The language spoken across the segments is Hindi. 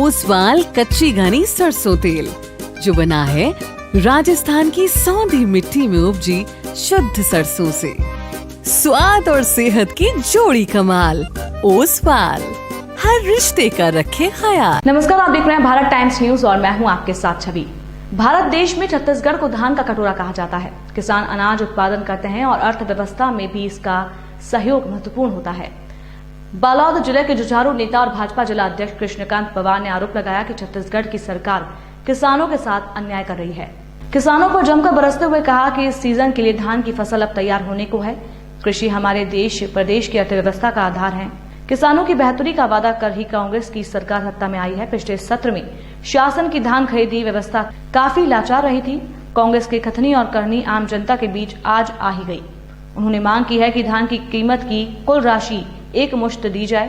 ओसवाल कच्ची घनी सरसों तेल जो बना है राजस्थान की सौंधी मिट्टी में उपजी शुद्ध सरसों से। स्वाद और सेहत की जोड़ी कमाल। ओसवाल, हर रिश्ते का रखे ख्याल। नमस्कार, आप देख रहे हैं भारत टाइम्स न्यूज और मैं हूं आपके साथ छवि। भारत देश में छत्तीसगढ़ को धान का कटोरा कहा जाता है। किसान अनाज उत्पादन करते हैं और अर्थव्यवस्था में भी इसका सहयोग महत्वपूर्ण होता है। बालोद जिले के जुझारू नेता और भाजपा जिला अध्यक्ष कृष्णकांत पवार ने आरोप लगाया कि छत्तीसगढ़ की सरकार किसानों के साथ अन्याय कर रही है। किसानों पर जमकर बरसते हुए कहा कि इस सीजन के लिए धान की फसल अब तैयार होने को है। कृषि हमारे देश प्रदेश की अर्थव्यवस्था का आधार है। किसानों की बेहतरी का वादा कर ही कांग्रेस की सरकार सत्ता में आई है। पिछले सत्र में शासन की धान खरीदी व्यवस्था काफी लाचार रही थी। कांग्रेस की कथनी और करनी आम जनता के बीच आज आ ही गई। उन्होंने मांग की है कि धान की कीमत की कुल राशि एक मुश्त दी जाए,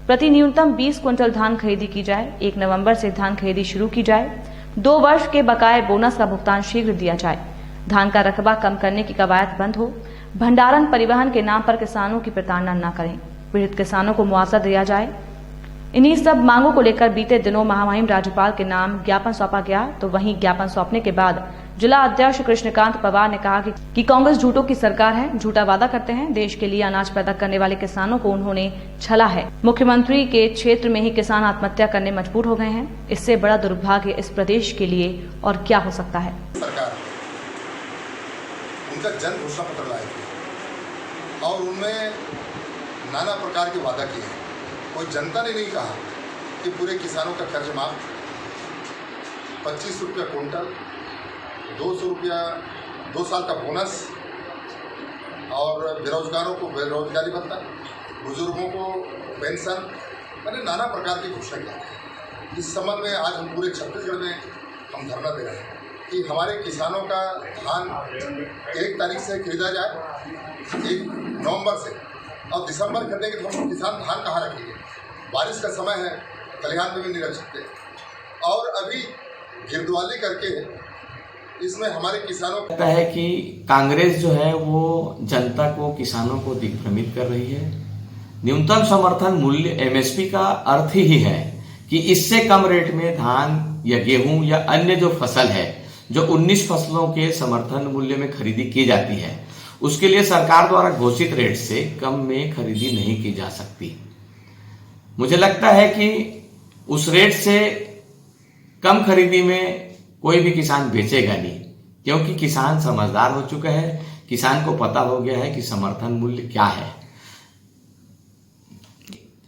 प्रति न्यूनतम 20 क्विंटल धान खरीदी की जाए। 1 नवंबर से धान खरीदी शुरू की जाए। 2 वर्ष के बकाये बोनस का भुगतान शीघ्र दिया जाए। धान का रकबा कम करने की कवायद बंद हो। भंडारण परिवहन के नाम पर किसानों की प्रताड़ना न करें। पीड़ित किसानों को मुआवजा दिया जाए। इन्हीं सब मांगों को लेकर बीते दिनों महामहिम राज्यपाल के नाम ज्ञापन सौंपा गया। तो वहीं ज्ञापन सौंपने के बाद जिला अध्यक्ष कृष्णकांत पवार ने कहा कि कांग्रेस झूठों की सरकार है, झूठा वादा करते हैं। देश के लिए अनाज पैदा करने वाले किसानों को उन्होंने छला है। मुख्यमंत्री के क्षेत्र में ही किसान आत्महत्या करने मजबूर हो गए हैं। इससे बड़ा दुर्भाग्य इस प्रदेश के लिए और क्या हो सकता है। सरकार उनका जन घोषणा पत्र लाए थे और उनमें नाना प्रकार के वादा किए हैं। कोई जनता ने नहीं कहा कि पूरे किसानों का कर्ज माफ, 25 रुपया क्विंटल, 200 रुपया 2 साल का बोनस और बेरोजगारों को बेरोजगारी भत्ता, बुजुर्गों को पेंशन, मैंने नाना प्रकार की घोषणा की। इस संबंध में आज हम पूरे छत्तीसगढ़ में हम धरना दे रहे हैं कि हमारे किसानों का धान 1 तारीख से खरीदा जाए, 1 नवंबर से, और दिसंबर खरीदेंगे तो हम किसान धान कहाँ रखेंगे? बारिश का समय है, खलिहान में भी नहीं रख सकते। और अभी गिरदवाली करके इसमें हमारे किसानों लगता है कि कांग्रेस जो है वो जनता को, किसानों को दिग्भ्रमित कर रही है। न्यूनतम समर्थन मूल्य एमएसपी का अर्थ ही है कि इससे कम रेट में धान या गेहूं या अन्य जो फसल है, जो 19 फसलों के समर्थन मूल्य में खरीदी की जाती है, उसके लिए सरकार द्वारा घोषित रेट से कम में खरीदी नहीं की जा सकती। मुझे लगता है कि उस रेट से कम खरीदी में कोई भी किसान बेचेगा नहीं, क्योंकि किसान समझदार हो चुका है। किसान को पता हो गया है कि समर्थन मूल्य क्या है।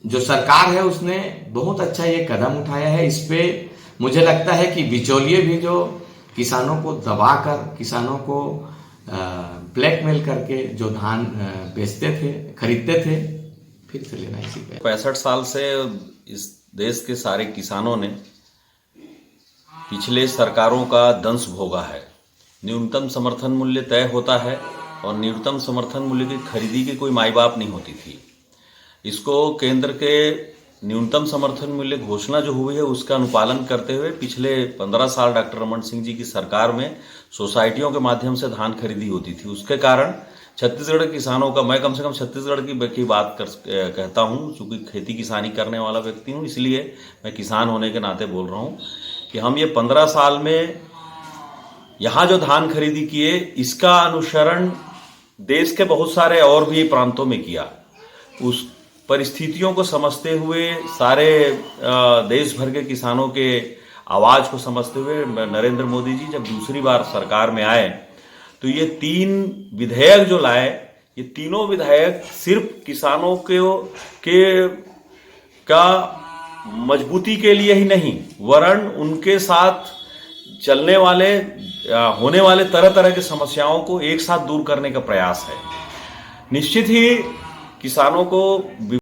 जो सरकार है उसने बहुत अच्छा ये कदम उठाया है। इस पे मुझे लगता है कि बिचौलिए भी जो किसानों को दबाकर, किसानों को ब्लैकमेल करके जो धान बेचते थे, खरीदते थे, फिर से लेना इसी पे। 65 साल से इस देश के सारे किसानों ने पिछले सरकारों का दंश भोगा है। न्यूनतम समर्थन मूल्य तय होता है और न्यूनतम समर्थन मूल्य की खरीदी की कोई माई बाप नहीं होती थी। इसको केंद्र के न्यूनतम समर्थन मूल्य घोषणा जो हुई है उसका अनुपालन करते हुए पिछले 15 साल डॉक्टर रमन सिंह जी की सरकार में सोसाइटियों के माध्यम से धान खरीदी होती थी। उसके कारण छत्तीसगढ़ के किसानों का, मैं कम से कम छत्तीसगढ़ की बात कहता हूँ, चूंकि खेती किसानी करने वाला व्यक्ति हूँ, इसलिए मैं किसान होने के नाते बोल रहा हूँ कि हम ये 15 साल में यहाँ जो धान खरीदी किए, इसका अनुसरण देश के बहुत सारे और भी प्रांतों में किया। उस परिस्थितियों को समझते हुए, सारे देश भर के किसानों के आवाज को समझते हुए नरेंद्र मोदी जी जब दूसरी बार सरकार में आए तो ये 3 विधेयक जो लाए, ये तीनों विधेयक सिर्फ किसानों का मजबूती के लिए ही नहीं, वरन उनके साथ चलने वाले, होने वाले तरह तरह की समस्याओं को एक साथ दूर करने का प्रयास है। निश्चित ही किसानों को